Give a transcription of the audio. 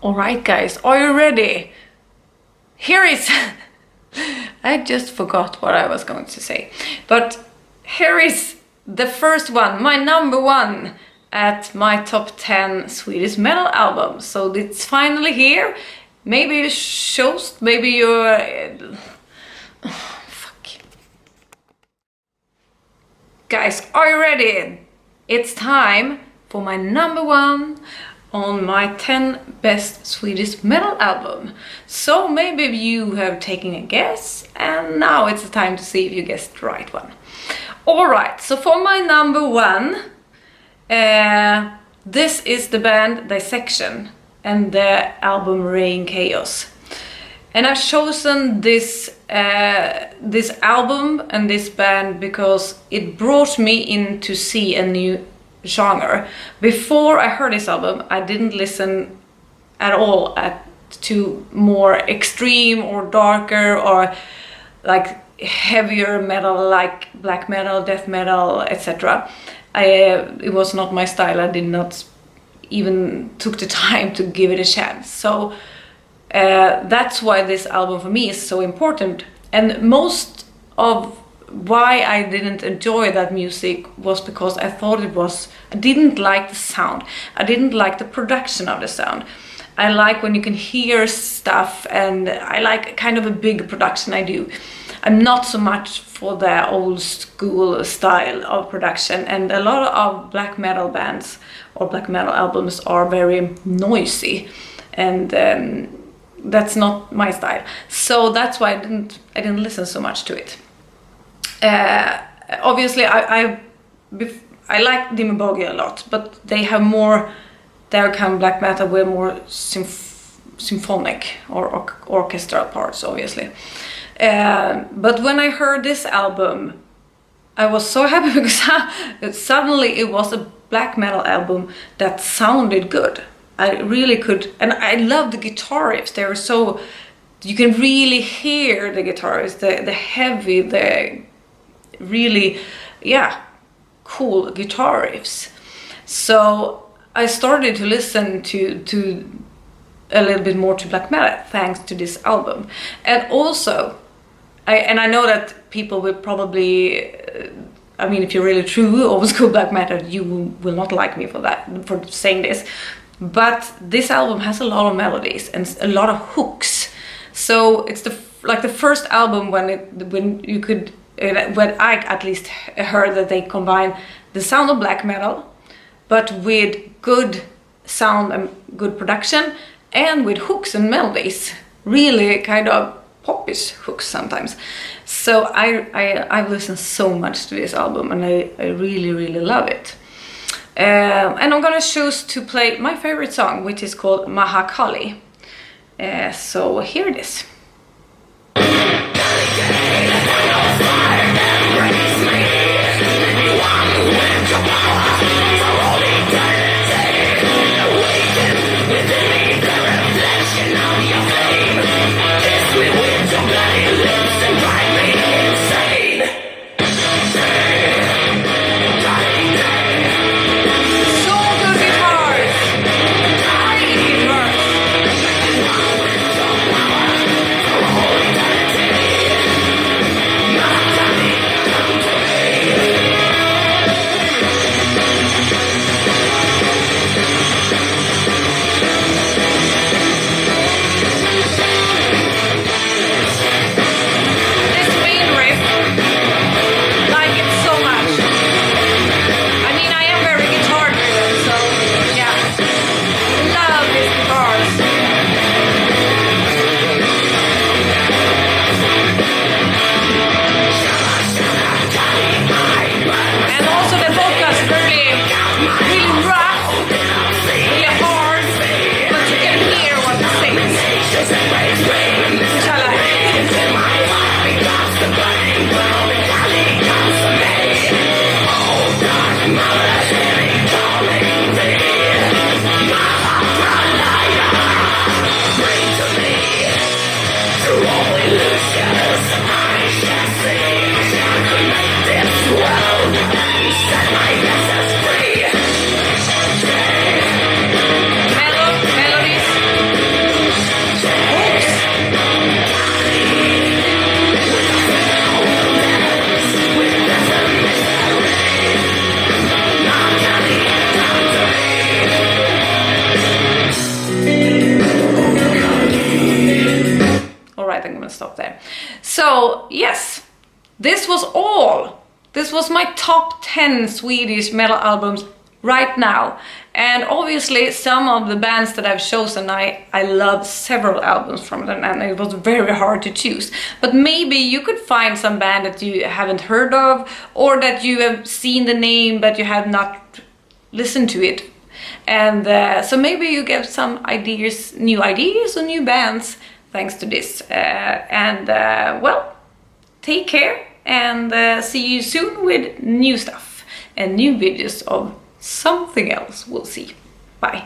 Alright guys, are you ready? Here is... I just forgot what I was going to say. But here is the first one, my number one at my top 10 Swedish metal albums. So it's finally here. Maybe it shows, maybe you're... fuck. Guys, are you ready? It's time for my number one on my 10 best Swedish metal album. So maybe you have taken a guess, and now it's the time to see if you guessed the right one. Alright, so for my number one, this is the band Dissection and their album Rain Chaos. And I've chosen this album and this band because it brought me in to see a new genre. Before I heard this album, I didn't listen at all to more extreme or darker or like heavier metal, like black metal, death metal, etc. It was not my style. I did not even took the time to give it a chance. So that's why this album for me is so important. And most of why I didn't enjoy that music was because I thought I didn't like the sound. I didn't like the production of the sound. I like when you can hear stuff, and I like kind of a big production. I'm not so much for the old school style of production, and a lot of black metal bands or black metal albums are very noisy, and that's not my style. So that's why I didn't listen so much to it. Obviously I like Dimmu Borgir a lot, but they have more, their kind of black metal with more symphonic or orchestral parts, obviously. But when I heard this album, I was so happy because suddenly it was a black metal album that sounded good. I really could, and I love the guitar riffs. They were so, you can really hear the guitar riffs, the heavy, the really, yeah, cool guitar riffs. So I started to listen to a little bit more to black metal thanks to this album. And also, I know that people will probably, I mean, if you're really true old school black metal, you will not like me for saying this. But this album has a lot of melodies and a lot of hooks. So it's the first album when I at least heard that they combine the sound of black metal, but with good sound and good production, and with hooks and melodies, really kind of popish hooks sometimes. So I've listened so much to this album, and I really love it. And I'm gonna choose to play my favorite song, which is called Mahakali. So here it is. So yes, this was all. This was my top 10 Swedish metal albums right now. And obviously some of the bands that I've chosen, I love several albums from them, and it was very hard to choose. But maybe you could find some band that you haven't heard of, or that you have seen the name but you have not listened to it. And so maybe you get some ideas, new ideas or new bands thanks to this. Well, take care and see you soon with new stuff and new videos of something else. We'll see. Bye.